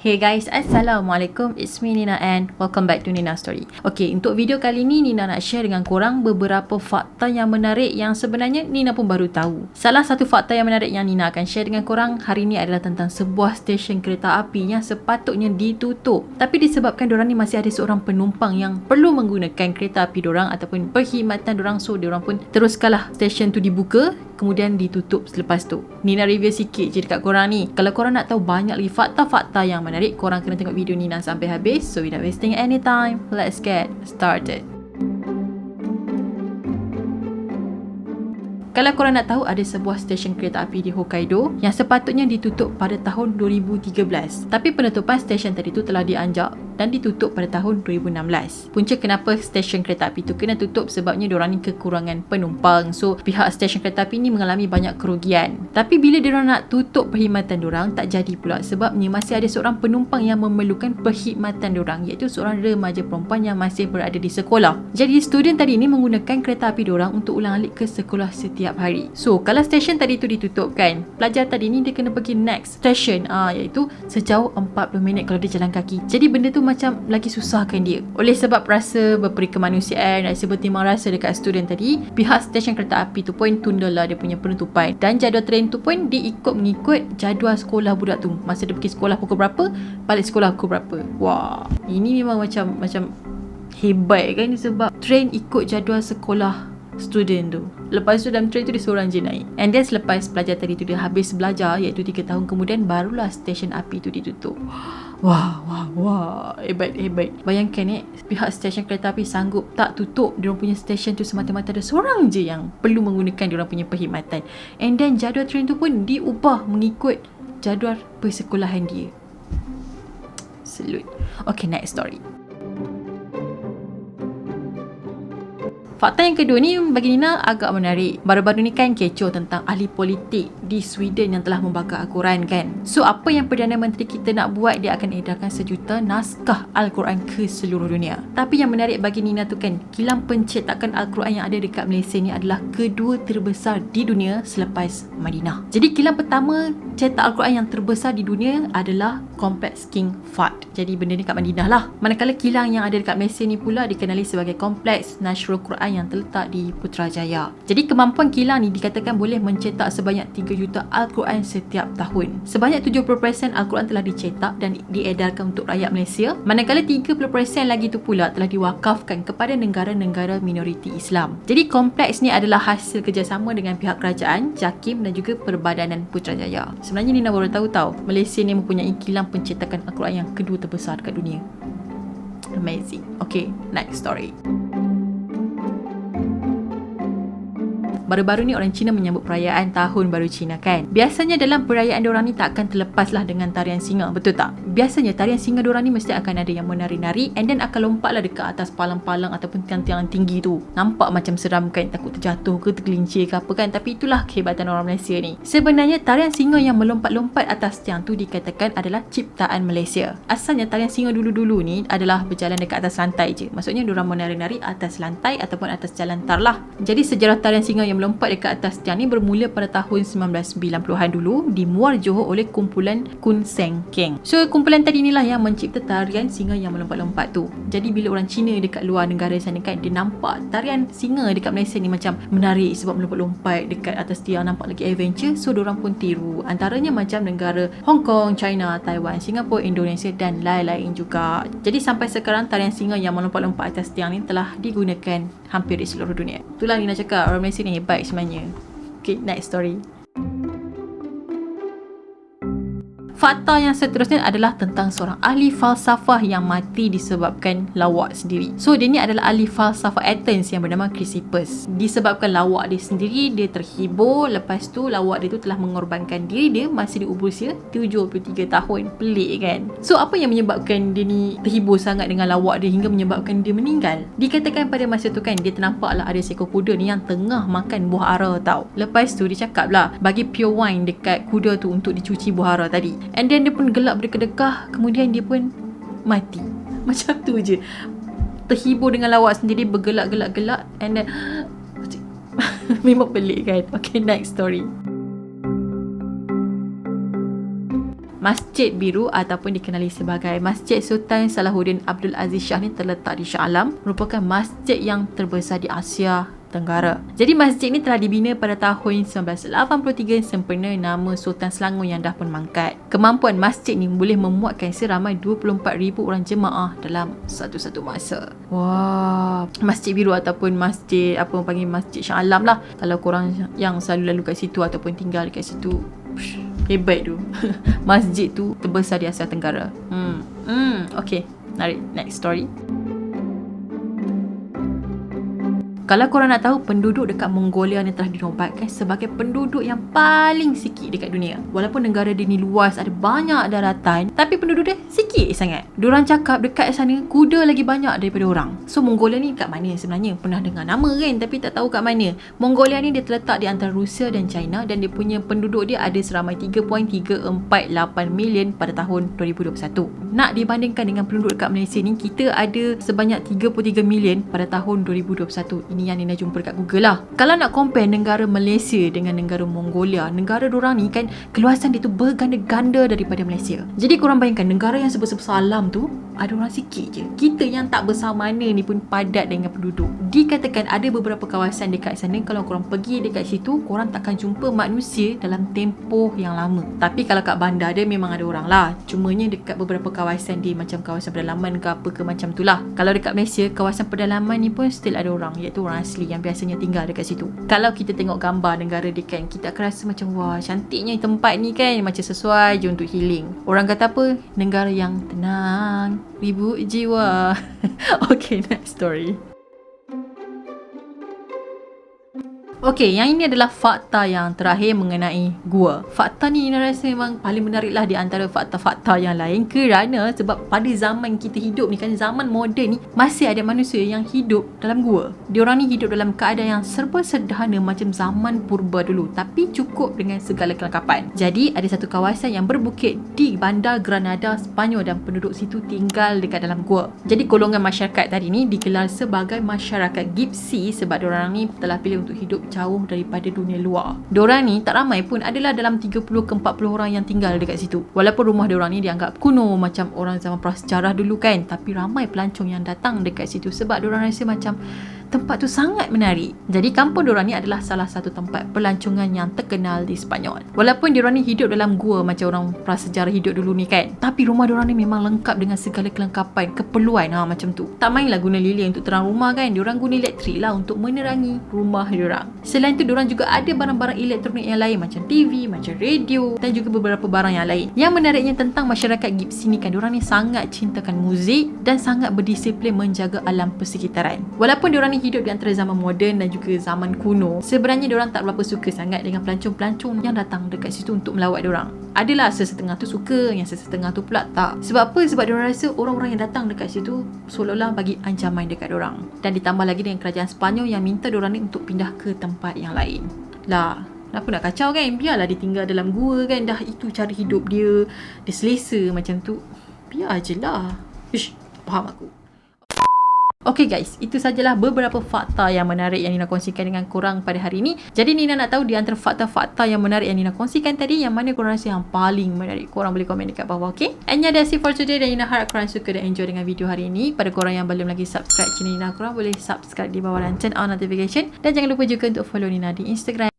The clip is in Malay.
Hey guys, Assalamualaikum. It's me Nina and welcome back to Nina Story. Okay, untuk video kali ni Nina nak share dengan korang beberapa fakta yang menarik yang sebenarnya Nina pun baru tahu. Salah satu fakta yang menarik yang Nina akan share dengan korang hari ni adalah tentang sebuah stesen kereta api yang sepatutnya ditutup. Tapi disebabkan dorang ni masih ada seorang penumpang yang perlu menggunakan kereta api dorang ataupun perkhidmatan dorang, so dorang pun teruskanlah stesen tu dibuka, kemudian ditutup selepas tu. Nina review sikit je dekat korang ni. Kalau korang nak tahu banyak lagi fakta-fakta yang menarik, korang kena tengok video Nina sampai habis. So without wasting any time, let's get started. Kalau korang nak tahu, ada sebuah stesen kereta api di Hokkaido yang sepatutnya ditutup pada tahun 2013. Tapi penutupan stesen tadi tu telah dianjak dan ditutup pada tahun 2016. Punca kenapa stesen kereta api tu kena tutup sebabnya diorang ni kekurangan penumpang. So pihak stesen kereta api ni mengalami banyak kerugian. Tapi bila diorang nak tutup perkhidmatan diorang, tak jadi pula sebabnya masih ada seorang penumpang yang memerlukan perkhidmatan diorang, iaitu seorang remaja perempuan yang masih berada di sekolah. Jadi student tadi ni menggunakan kereta api diorang untuk ulang-alik ke sekolah setiap hari. So kalau stesen tadi tu ditutup kan, pelajar tadi ni dia kena pergi next station, iaitu sejauh 40 minit kalau dia jalan kaki. Jadi benda tu macam lagi susahkan dia. Oleh sebab rasa berperi kemanusiaan, rasa bertimbang rasa dekat student tadi, pihak stesen kereta api tu pun tundalah dia punya penutupan, dan jadual train tu pun diikut mengikut jadual sekolah budak tu. Masa dia pergi sekolah pukul berapa, balik sekolah pukul berapa. Wah, ini memang macam hebat kan, sebab train ikut jadual sekolah student tu. Lepas tu dalam train tu dia seorang je naik. And then selepas pelajar tadi tu dia habis belajar, iaitu 3 tahun kemudian, barulah stesen api tu ditutup. Wah, hebat. Bayangkan pihak stesen kereta api sanggup tak tutup diorang punya stesen tu semata-mata ada seorang je yang perlu menggunakan diorang punya perkhidmatan. And then jadual train tu pun diubah mengikut jadual persekolahan dia. Salute. Okay, next story. Fakta yang kedua ni bagi Nina agak menarik. Baru-baru ni kan kecoh tentang ahli politik di Sweden yang telah membakar Al-Quran kan. So apa yang Perdana Menteri kita nak buat, dia akan edarkan sejuta naskah Al-Quran ke seluruh dunia. Tapi yang menarik bagi Nina tu kan, kilang pencetakan Al-Quran yang ada dekat Malaysia ni adalah kedua terbesar di dunia selepas Madinah. Jadi kilang pertama cetak Al-Quran yang terbesar di dunia adalah Kompleks King Fahd. Jadi benda ni kat Madinah lah. Manakala kilang yang ada dekat Malaysia ni pula dikenali sebagai Kompleks Nasrul Quran yang terletak di Putrajaya. Jadi kemampuan kilang ni dikatakan boleh mencetak sebanyak 3 juta Al-Quran setiap tahun. Sebanyak 70% Al-Quran telah dicetak dan diedarkan untuk rakyat Malaysia, manakala 30% lagi tu pula telah diwakafkan kepada negara-negara minoriti Islam. Jadi kompleks ni adalah hasil kerjasama dengan pihak kerajaan, JAKIM dan juga Perbadanan Putrajaya. Sebenarnya Nina baru tahu Malaysia ni mempunyai kilang pencetakan Al-Quran yang kedua terbesar dekat dunia. Amazing. Okay, next story. Baru-baru ni orang Cina menyambut perayaan Tahun Baru Cina kan. Biasanya dalam perayaan diorang ni tak akan terlepaslah dengan tarian singa, betul tak? Biasanya tarian singa diorang ni mesti akan ada yang menari-nari and then akan lompatlah dekat atas palang-palang ataupun tiang-tiang tinggi tu. Nampak macam seram kan, takut terjatuh ke tergelincir ke apa kan. Tapi itulah kehebatan orang Malaysia ni. Sebenarnya tarian singa yang melompat-lompat atas tiang tu dikatakan adalah ciptaan Malaysia. Asalnya tarian singa dulu-dulu ni adalah berjalan dekat atas lantai je. Maksudnya diorang menari-nari atas lantai ataupun atas jalan tar lah. Jadi sejarah tarian singa yang melompat dekat atas tiang ni bermula pada tahun 1990-an dulu, dimuar Johor oleh kumpulan Kun Seng Keng. So kumpulan tadi inilah yang mencipta tarian singa yang melompat-lompat tu. Jadi bila orang Cina dekat luar negara sana kan, dia nampak tarian singa dekat Malaysia ni macam menarik sebab melompat-lompat dekat atas tiang, nampak lagi adventure. So diorang pun tiru. Antaranya macam negara Hong Kong, China, Taiwan, Singapura, Indonesia dan lain-lain juga. Jadi sampai sekarang tarian singa yang melompat-lompat atas tiang ni telah digunakan hampir di seluruh dunia. Itulah Nina cakap, orang Malaysia ni hebat sebenarnya. Okay, next story. Fakta yang seterusnya adalah tentang seorang ahli falsafah yang mati disebabkan lawak sendiri. So dia ni adalah ahli falsafah Athens yang bernama Chrysippus. Disebabkan lawak dia sendiri, dia terhibur. Lepas tu lawak dia tu telah mengorbankan diri dia masih di usia 73 tahun. Pelik kan? So apa yang menyebabkan dia ni terhibur sangat dengan lawak dia hingga menyebabkan dia meninggal? Dikatakan pada masa tu kan, dia ternampaklah ada seekor kuda ni yang tengah makan buah ara tau. Lepas tu dia cakap lah bagi pure wine dekat kuda tu untuk dicuci buah ara tadi. And then dia pun gelap berkedekah, kemudian dia pun mati. Macam tu je. Terhibur dengan lawak sendiri, bergelak-gelak-gelak and then memang pelik kan. Okay, next story. Masjid Biru ataupun dikenali sebagai Masjid Sultan Salahuddin Abdul Aziz Shah ni terletak di Shah Alam, merupakan masjid yang terbesar di Asia Tenggara. Jadi masjid ni telah dibina pada tahun 1983 sempena nama Sultan Selangor yang dah pun mangkat. Kemampuan masjid ni boleh memuatkan seramai 24,000 orang jemaah dalam satu-satu masa. Wah, Masjid Biru ataupun masjid apa orang panggil Masjid Shah Alam lah. Kalau korang yang selalu lalu kat situ ataupun tinggal dekat situ, hebat tu. Masjid tu terbesar di Asia Tenggara. Okay, next story. Kalau korang nak tahu, penduduk dekat Mongolia ni telah dinobatkan sebagai penduduk yang paling sikit dekat dunia. Walaupun negara dia ni luas, ada banyak daratan, tapi penduduk dia sikit sangat. Diorang cakap dekat sana kuda lagi banyak daripada orang. So Mongolia ni kat mana sebenarnya? Pernah dengar nama kan, tapi tak tahu kat mana. Mongolia ni dia terletak di antara Rusia dan China, dan dia punya penduduk dia ada seramai 3.348 million pada tahun 2021. Nak dibandingkan dengan penduduk dekat Malaysia ni, kita ada sebanyak 33 million pada tahun 2021. Ini yang Nina jumpa dekat Google lah. Kalau nak compare negara Malaysia dengan negara Mongolia, negara dorang ni kan keluasan dia tu berganda-ganda daripada Malaysia. Jadi korang bayangkan, negara yang sebesar-besar alam tu ada orang sikit je. Kita yang tak besar mana ni pun padat dengan penduduk. Dikatakan ada beberapa kawasan dekat sana, kalau korang pergi dekat situ, korang takkan jumpa manusia dalam tempoh yang lama. Tapi kalau kat bandar dia memang ada orang lah. Cumanya dekat beberapa kawasan dia macam kawasan pedalaman ke apa ke macam tu lah. Kalau dekat Malaysia, kawasan pedalaman ni pun still ada orang, iaitu orang asli yang biasanya tinggal dekat situ. Kalau kita tengok gambar negara dia kan, kita akan rasa macam wah, cantiknya tempat ni kan, macam sesuai je untuk healing. Orang kata apa? Negara yang tenang, ribu jiwa. Okay, next story. Okey, yang ini adalah fakta yang terakhir mengenai gua. Fakta ni Nina rasa memang paling menarik lah di antara fakta-fakta yang lain, kerana sebab pada zaman kita hidup ni kan, zaman moden ni, masih ada manusia yang hidup dalam gua. Diorang ni hidup dalam keadaan yang serba sederhana macam zaman purba dulu, tapi cukup dengan segala kelengkapan. Jadi ada satu kawasan yang berbukit di bandar Granada, Sepanyol, dan penduduk situ tinggal dekat dalam gua. Jadi golongan masyarakat tadi ni digelar sebagai masyarakat Gypsy sebab diorang ni telah pilih untuk hidup jauh daripada dunia luar. Diorang ni tak ramai pun, adalah dalam 30 ke 40 orang yang tinggal dekat situ. Walaupun rumah diorang ni dianggap kuno macam orang zaman prasejarah dulu kan, tapi ramai pelancong yang datang dekat situ sebab diorang rasa macam tempat tu sangat menarik. Jadi kampung diorang ni adalah salah satu tempat pelancongan yang terkenal di Sepanyol. Walaupun diorang ni hidup dalam gua macam orang prasejarah hidup dulu ni kan, tapi rumah diorang ni memang lengkap dengan segala kelengkapan, keperluan macam tu. Tak mainlah guna lilin untuk terang rumah kan, diorang guna elektrik lah untuk menerangi rumah diorang. Selain tu diorang juga ada barang-barang elektronik yang lain macam TV, macam radio, dan juga beberapa barang yang lain. Yang menariknya tentang masyarakat Gypsy ni kan, diorang ni sangat cintakan muzik dan sangat berdisiplin menjaga alam persekitaran. Walaupun diorang ni hidup di antara zaman moden dan juga zaman kuno, sebenarnya diorang tak berapa suka sangat dengan pelancong-pelancong yang datang dekat situ untuk melawat diorang. Adalah sesetengah tu suka, yang sesetengah tu pula tak. Sebab apa? Sebab diorang rasa orang-orang yang datang dekat situ seolah-olah bagi ancaman dekat diorang. Dan ditambah lagi dengan kerajaan Sepanyol yang minta diorang ni untuk pindah ke tempat yang lain. Lah, kenapa nak kacau kan? Biarlah dia tinggal dalam gua kan, dah itu cara hidup dia, dia selesa macam tu. Biar je lah. Ish, faham aku. Okay guys, itu sajalah beberapa fakta yang menarik yang Nina kongsikan dengan korang pada hari ini. Jadi Nina nak tahu di antara fakta-fakta yang menarik yang Nina kongsikan tadi, yang mana korang rasa yang paling menarik? Korang boleh komen dekat bawah, okay? And that's it for today, dan Nina harap korang suka dan enjoy dengan video hari ini. Pada korang yang belum lagi subscribe channel Nina, korang boleh subscribe di bawah dan turn on notification. Dan jangan lupa juga untuk follow Nina di Instagram.